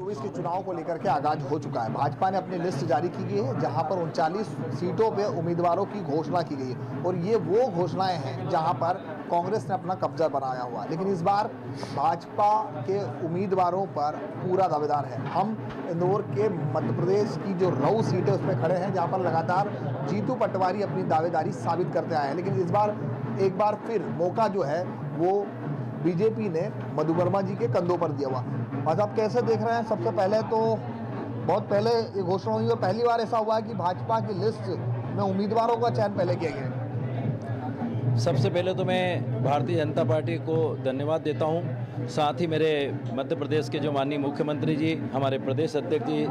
2024 के चुनाव को लेकर के आगाज हो चुका है। भाजपा ने अपनी लिस्ट जारी की गई है जहां पर 39 सीटों पे उम्मीदवारों की घोषणा की गई है और ये वो घोषणाएं हैं जहां पर कांग्रेस ने अपना कब्जा बनाया हुआ। लेकिन इस बार भाजपा के उम्मीदवारों पर पूरा दावेदार है। हम इंदौर के मध्य प्रदेश की जो रऊ सीट है उसमें खड़े हैं जहाँ पर लगातार जीतू पटवारी अपनी दावेदारी साबित करते आए हैं। लेकिन इस बार एक बार फिर मौका जो है वो बीजेपी ने मधु वर्मा जी के कंधों पर दिया हुआ। आज आप कैसे देख रहे हैं? सबसे पहले तो बहुत पहले ये घोषणा हुई और पहली बार ऐसा हुआ है कि भाजपा की लिस्ट में उम्मीदवारों का चयन पहले किया गया है। सबसे पहले तो मैं भारतीय जनता पार्टी को धन्यवाद देता हूं, साथ ही मेरे मध्य प्रदेश के जो माननीय मुख्यमंत्री जी, हमारे प्रदेश अध्यक्ष जी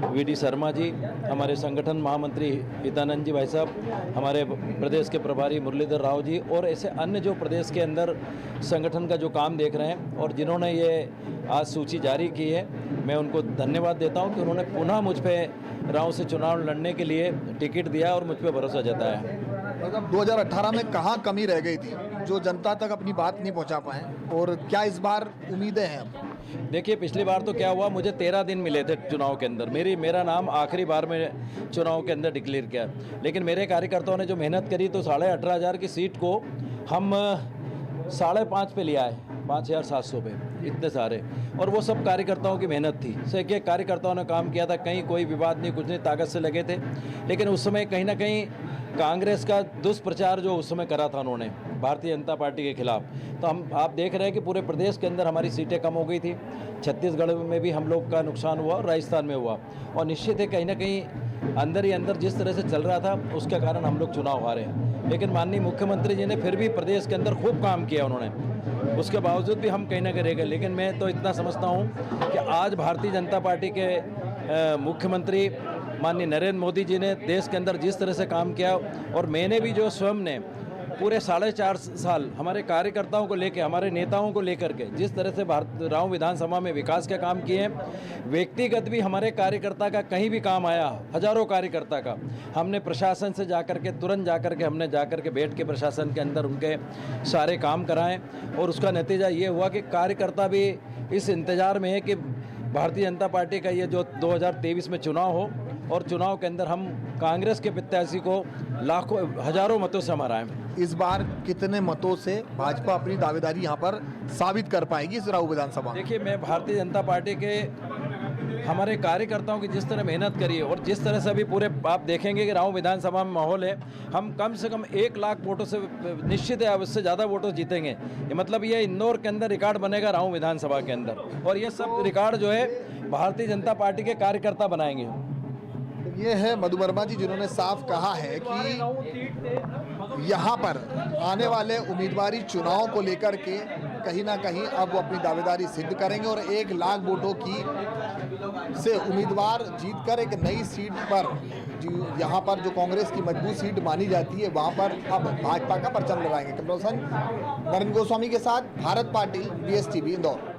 वीडी शर्मा जी, हमारे संगठन महामंत्री हितानंद जी भाई साहब, हमारे प्रदेश के प्रभारी मुरलीधर राव जी और ऐसे अन्य जो प्रदेश के अंदर संगठन का जो काम देख रहे हैं और जिन्होंने ये आज सूची जारी की है, मैं उनको धन्यवाद देता हूं कि उन्होंने पुनः मुझ पर राव से चुनाव लड़ने के लिए टिकट दिया और मुझ पर भरोसा जताया। 2018 में कहाँ कमी रह गई थी जो जनता तक अपनी बात नहीं पहुंचा पाए और क्या इस बार उम्मीदें हैं? अब देखिए, पिछली बार तो क्या हुआ, मुझे 13 दिन मिले थे चुनाव के अंदर, मेरा नाम आखिरी बार में चुनाव के अंदर डिक्लेयर किया, लेकिन मेरे कार्यकर्ताओं ने जो मेहनत करी तो 18,500 की सीट को हम 5.5 पे लिया है, 5,700 पे, इतने सारे, और वो सब कार्यकर्ताओं की मेहनत थी। एक एक कार्यकर्ताओं ने काम किया था, कहीं कोई विवाद नहीं, कुछ नहीं, ताकत से लगे थे। लेकिन उस समय कहीं ना कहीं कांग्रेस का दुष्प्रचार जो उस समय करा था उन्होंने भारतीय जनता पार्टी के खिलाफ, तो आप देख रहे हैं कि पूरे प्रदेश के अंदर हमारी सीटें कम हो गई थी। छत्तीसगढ़ में भी हम लोग का नुकसान हुआ और राजस्थान में हुआ, और निश्चित है कहीं ना कहीं अंदर ही अंदर जिस तरह से चल रहा था उसके कारण हम लोग चुनाव हारे। लेकिन माननीय मुख्यमंत्री जी ने फिर भी प्रदेश के अंदर खूब काम किया उन्होंने, उसके बावजूद भी हम कहीं ना कहीं रह गए। लेकिन मैं तो इतना समझता हूँ कि आज भारतीय जनता पार्टी के मुख्यमंत्री माननीय नरेंद्र मोदी जी ने देश के अंदर जिस तरह से काम किया, और मैंने भी जो स्वयं ने पूरे 4.5 साल हमारे कार्यकर्ताओं को लेकर, हमारे नेताओं को लेकर के जिस तरह से राव विधानसभा में विकास के काम किए हैं, व्यक्तिगत भी हमारे कार्यकर्ता का कहीं भी काम आया, हजारों कार्यकर्ता का, हमने प्रशासन से जाकर के तुरंत हमने जाकर के बैठ के प्रशासन के अंदर उनके सारे काम कराएं, और उसका नतीजा ये हुआ कि कार्यकर्ता भी इस इंतज़ार में है कि भारतीय जनता पार्टी का ये जो 2023 में चुनाव हो और चुनाव के अंदर हम कांग्रेस के प्रत्याशी को लाखों हजारों मतों से हराएं। इस बार कितने मतों से भाजपा अपनी दावेदारी यहाँ पर साबित कर पाएगी इस राऊ विधानसभा? देखिए, मैं भारतीय जनता पार्टी के हमारे कार्यकर्ताओं की जिस तरह मेहनत करी है और जिस तरह से अभी पूरे आप देखेंगे कि राऊ विधानसभा में माहौल है, हम कम से कम 1 लाख वोटों से निश्चित है, उससे ज़्यादा वोटों जीतेंगे। ये मतलब ये इंदौर के अंदर रिकॉर्ड बनेगा राऊ विधानसभा के अंदर, और ये सब रिकॉर्ड जो है भारतीय जनता पार्टी के कार्यकर्ता बनाएंगे। ये है मधु वर्मा जी जिन्होंने साफ कहा है कि यहाँ पर आने वाले उम्मीदवारी चुनाव को लेकर के कहीं ना कहीं अब वो अपनी दावेदारी सिद्ध करेंगे और 1 लाख वोटों की से उम्मीदवार जीतकर एक नई सीट पर, यहाँ पर जो कांग्रेस की मजबूत सीट मानी जाती है वहाँ पर अब भाजपा का परचम लगाएंगे। कैमरा पर्सन नरेंद्र गोस्वामी के साथ भारत पाटिल, BSTV इंदौर।